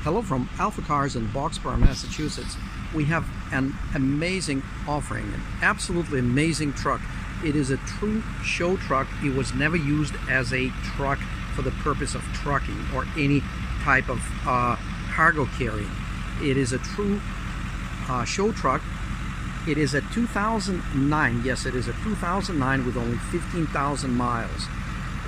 Hello from AlphaCars in Boxborough, Massachusetts. We have an amazing offering, an absolutely amazing truck. It is a true show truck. It was never used as a truck for the purpose of trucking or any type of cargo carrying. It is a true show truck. It is a 2009, yes, it is a 2009 with only 15,000 miles.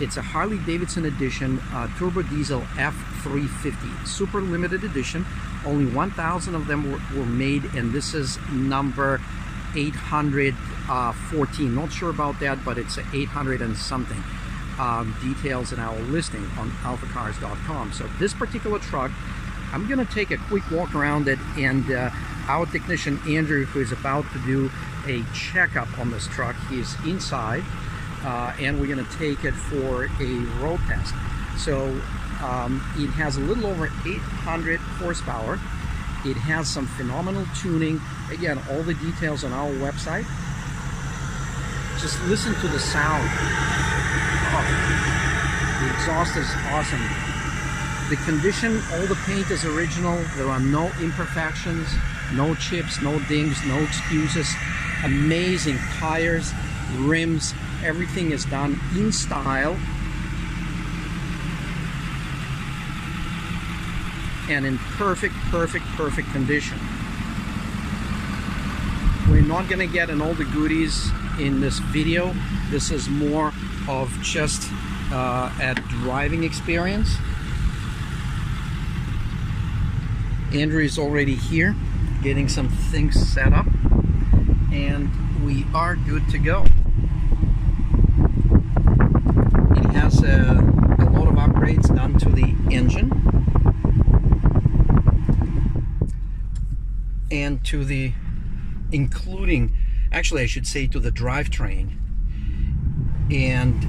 It's a Harley Davidson edition turbo diesel F350, super limited edition. Only 1,000 of them were made, and this is number 814. Not sure about that, but it's 800 and something. Details in our listing on alphacars.com. So this particular truck, I'm going to take a quick walk around it, and our technician Andrew, who is about to do a checkup on this truck, he's inside. And we're going to take it for a road test. So it has a little over 800 horsepower. It has some phenomenal tuning. Again, all the details on our website. Just listen to the sound. Oh, the exhaust is awesome. The condition, all the paint is original. There are no imperfections, no chips, no dings, no excuses. Amazing tires, rims. Everything is done in style and in perfect condition. We're not going to get in all the goodies in this video. This is more of just a driving experience. Andrew is already here getting some things set up, and we are good to go. Has a lot of upgrades done to the engine and to the, including, actually I should say, to the drivetrain, and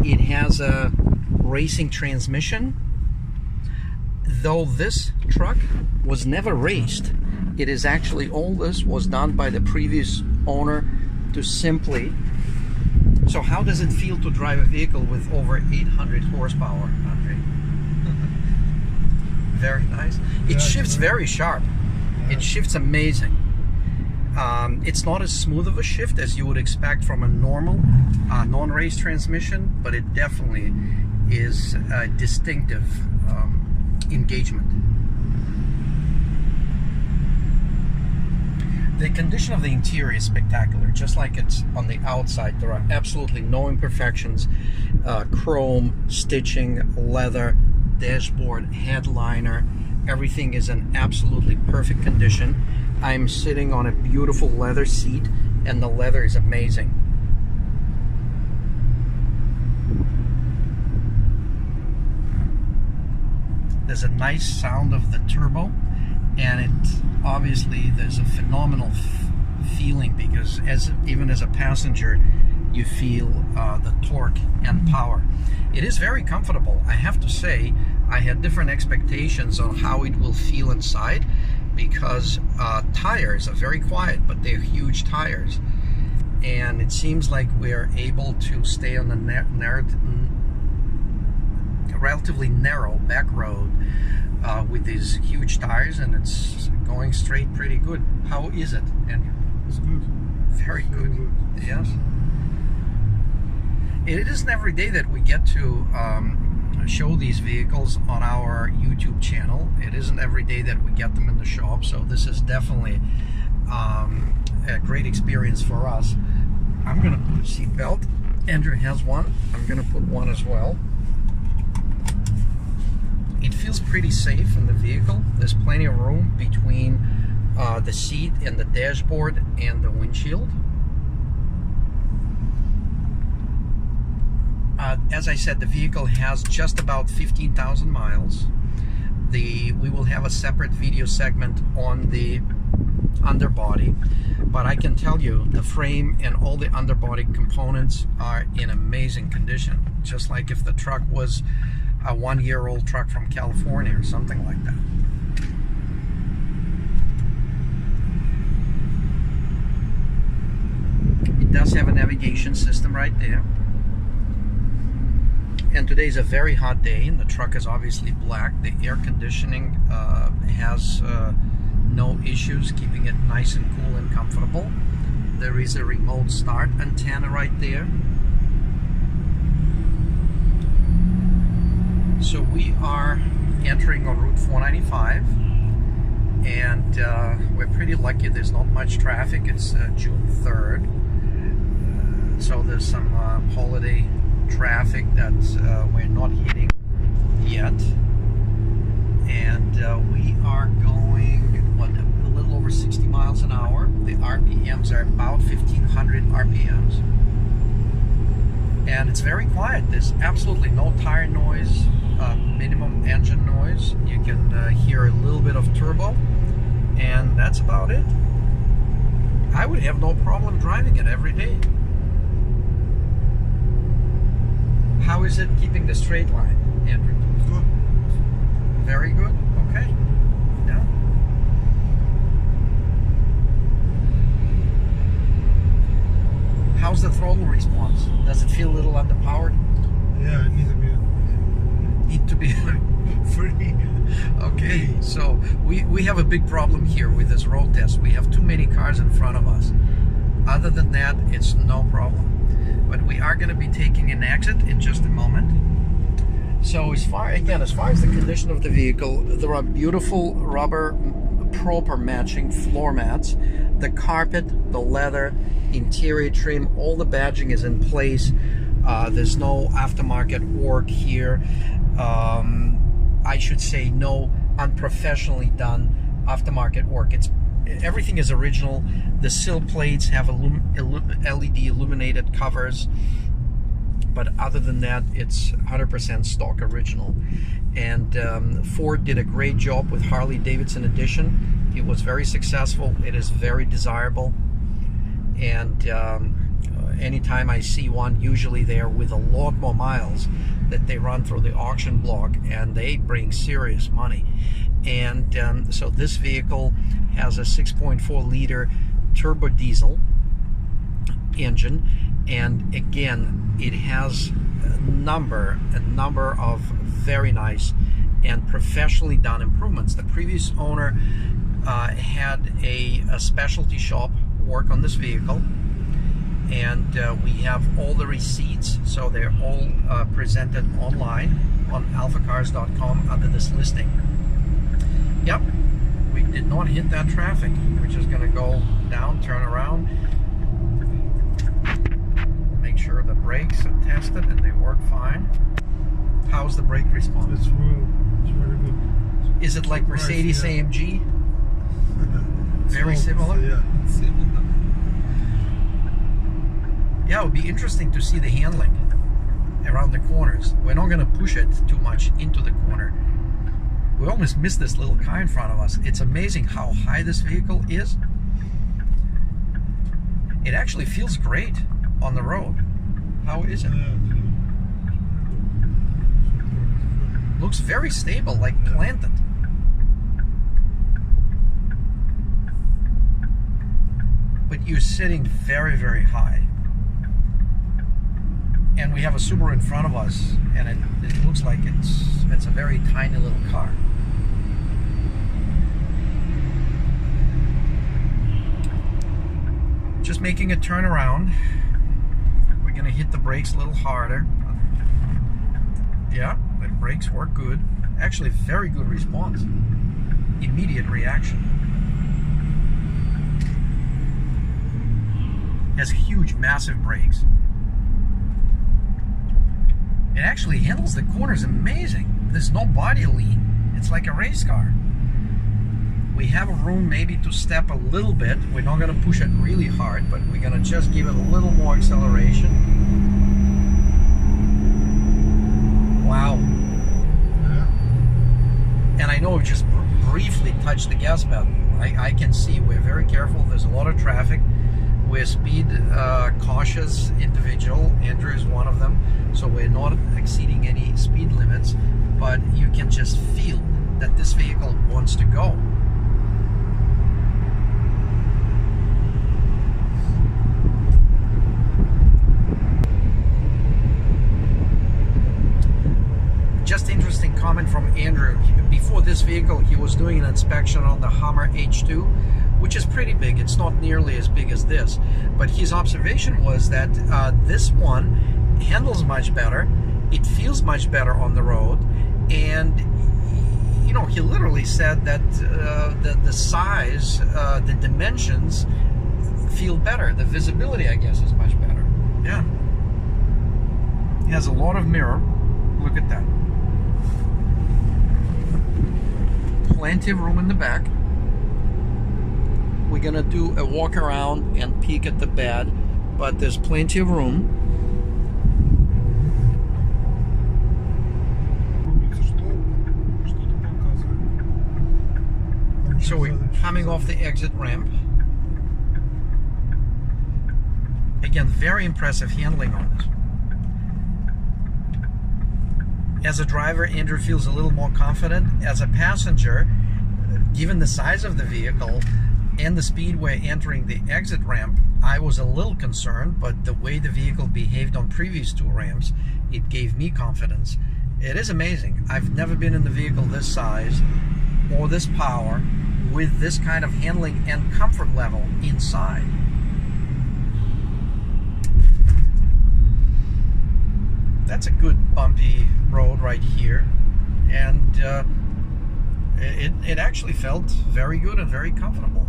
it has a racing transmission. Though this truck was never raced, it is actually, all this was done by the previous owner to simply. So how does it feel to drive a vehicle with over 800 horsepower, Andre? Very nice. It shifts very sharp. It shifts amazing. It's not as smooth of a shift as you would expect from a normal non-race transmission, but it definitely is a distinctive engagement. The condition of the interior is spectacular, just like it's on the outside. There are absolutely no imperfections. Chrome, stitching, leather, dashboard, headliner, everything is in absolutely perfect condition. I'm sitting on a beautiful leather seat, and the leather is amazing. There's a nice sound of the turbo, and it obviously there's a phenomenal feeling, because even as a passenger you feel the torque and power. It is very comfortable. I have to say, I had different expectations on how it will feel inside, because tires are very quiet, but they're huge tires, and it seems like we're able to stay on the relatively narrow back road with these huge tires, and it's going straight pretty good. How is it, Andrew? It's good. Very good. Yes. It isn't every day that we get to show these vehicles on our YouTube channel. It isn't every day that we get them in the shop, so this is definitely a great experience for us. I'm going to put a seat belt. Andrew has one. I'm going to put one as well. It feels pretty safe in the vehicle. There's plenty of room between the seat and the dashboard and the windshield. As I said, the vehicle has just about 15,000 miles. We will have a separate video segment on the underbody, but I can tell you the frame and all the underbody components are in amazing condition, just like if the truck was a one-year-old truck from California or something like that. It does have a navigation system right there. And today's a very hot day, and the truck is obviously black. The air conditioning has no issues keeping it nice and cool and comfortable. There is a remote start antenna right there. So we are entering on Route 495, and we're pretty lucky. There's not much traffic. It's June 3rd, so there's some holiday traffic that we're not hitting yet. And we are going, what, a little over 60 miles an hour. The RPMs are about 1,500 RPMs. And it's very quiet. There's absolutely no tire noise, minimum engine noise. You can hear a little bit of turbo, and that's about it. I would have no problem driving it every day. How is it keeping the straight line, Andrew? Good. Very good? Okay. Yeah. How's the throttle response? Does it feel a little underpowered? Yeah, it needs to be. Need to be free. Okay, so we have a big problem here with this road test. We have too many cars in front of us. Other than that, it's no problem. But we are going to be taking an exit in just a moment. So as far as the condition of the vehicle, there are beautiful rubber proper matching floor mats. The carpet, the leather, interior trim, all the badging is in place. There's no aftermarket work here. I should say no unprofessionally done aftermarket work. Everything is original. The sill plates have LED illuminated covers, but other than that, it's 100% stock original. And Ford did a great job with Harley Davidson edition. It was very successful. It is very desirable. And anytime I see one, usually they're with a lot more miles that they run through the auction block, and they bring serious money. And so this vehicle has a 6.4 liter turbo diesel engine, and again, it has a number of very nice and professionally done improvements. The previous owner had a specialty shop work on this vehicle, and we have all the receipts, so they're all presented online on AlphaCars.com under this listing. Yep, we did not hit that traffic. We're just going to go down, turn around, make sure the brakes are tested and they work fine. How's the brake response? It's really good. Is it like Mercedes AMG? Very similar? Yeah, similar. Yeah, it would be interesting to see the handling around the corners. We're not going to push it too much into the corner. We almost missed this little car in front of us. It's amazing how high this vehicle is. It actually feels great on the road. How is it? Looks very stable, like planted. But you're sitting very, very high. And we have a Subaru in front of us, and it looks like it's a very tiny little car. Just making a turnaround. We're gonna hit the brakes a little harder. Yeah, the brakes work good. Actually, very good response. Immediate reaction. Has huge, massive brakes. It actually handles the corners amazing. There's no body lean. It's like a race car. We have a room maybe to step a little bit. We're not going to push it really hard, but we're going to just give it a little more acceleration. Wow. Yeah. And I know we just briefly touched the gas pedal. I can see we're very careful. There's a lot of traffic. We're speed cautious individual. Andrew is one of them. So we're not exceeding any speed limits, but you can just feel that this vehicle wants to go. just interesting comment from Andrew. Before this vehicle, he was doing an inspection on the Hummer H2, which is pretty big. It's not nearly as big as this, but his observation was that this one handles much better, it feels much better on the road, and you know, he literally said that the size, the dimensions feel better. The visibility, I guess, is much better. Yeah. It has a lot of mirror. Look at that. Plenty of room in the back. We're gonna do a walk around and peek at the bed, but there's plenty of room. So we're coming off the exit ramp. Again, very impressive handling on this. As a driver, Andrew feels a little more confident. As a passenger, given the size of the vehicle and the speed we're entering the exit ramp, I was a little concerned, but the way the vehicle behaved on previous two ramps, it gave me confidence. It is amazing. I've never been in the vehicle this size or this power with this kind of handling and comfort level inside. That's a good bumpy road right here, and it actually felt very good and very comfortable.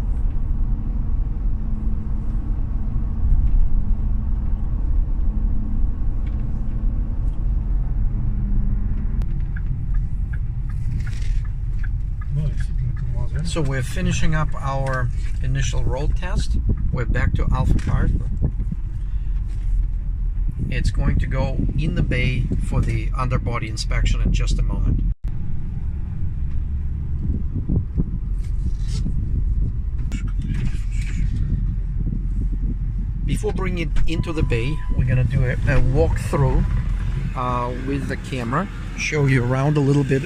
So we're finishing up our initial road test. We're back to AlphaCars. It's going to go in the bay for the underbody inspection in just a moment. Before bringing it into the bay, we're going to do a walkthrough with the camera, show you around a little bit.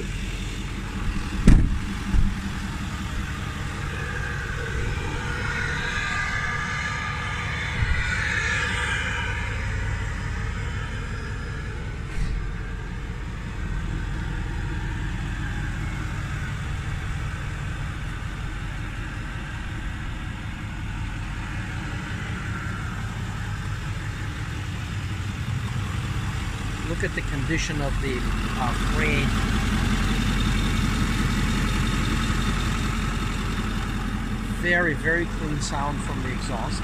Look at the condition of the frame. Very, very clean sound from the exhaust,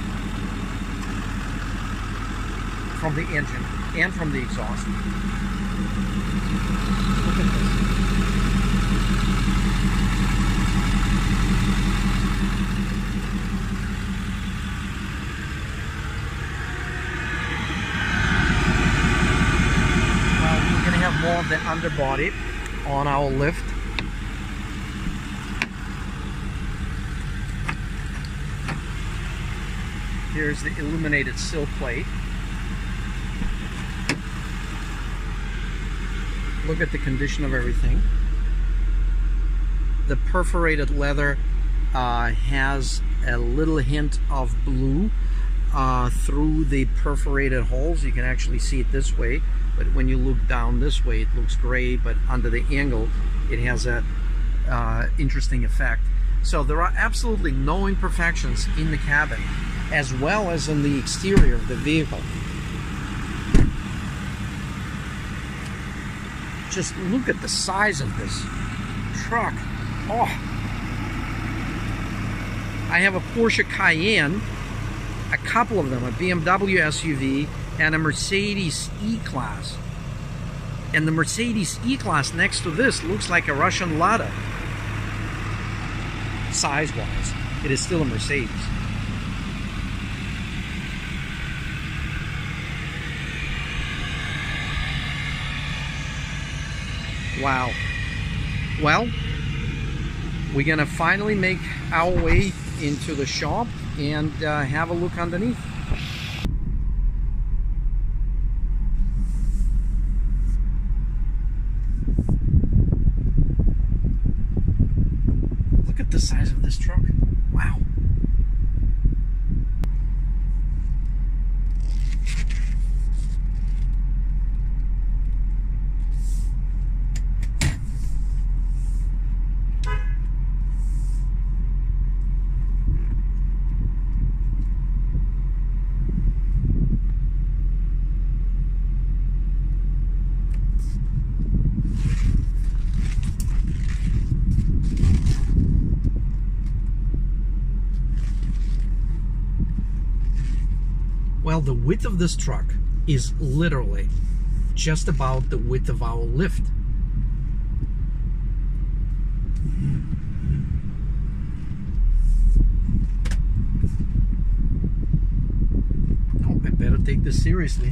from the engine, and from the exhaust. Look at this. More of the underbody on our lift. Here's the illuminated sill plate. Look at the condition of everything. The perforated leather has a little hint of blue through the perforated holes. You can actually see it this way, but when you look down this way it looks gray, but under the angle it has a interesting effect. So there are absolutely no imperfections in the cabin as well as in the exterior of the vehicle. Just look at the size of this truck. Oh, I have a Porsche Cayenne, a couple of them, a BMW SUV, and a Mercedes E-Class. And the Mercedes E-Class next to this looks like a Russian Lada. Size-wise, it is still a Mercedes. Wow. Well, we're gonna finally make our way into the shop and have a look underneath. Look at the size of this truck. Wow. the width of this truck is literally just about the width of our lift. Oh, I better take this seriously.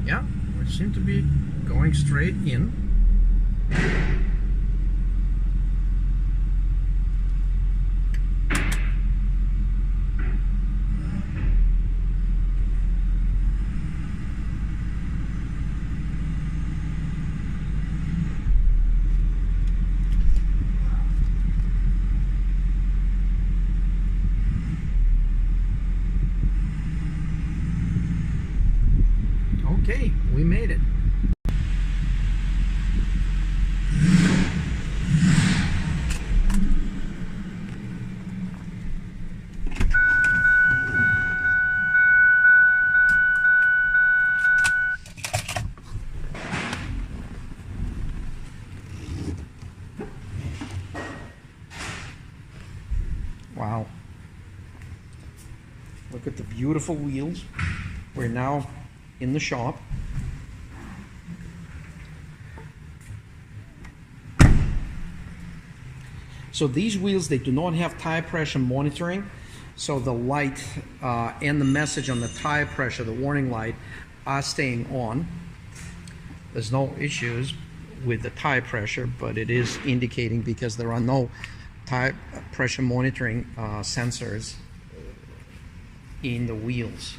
Yeah, we seem to be going straight in. Okay, we made it. Wow. Look at the beautiful wheels. We're now in the shop. So these wheels, they do not have tire pressure monitoring, so the light and the message on the tire pressure, the warning light, are staying on. There's no issues with the tire pressure, but it is indicating because there are no tire pressure monitoring sensors in the wheels.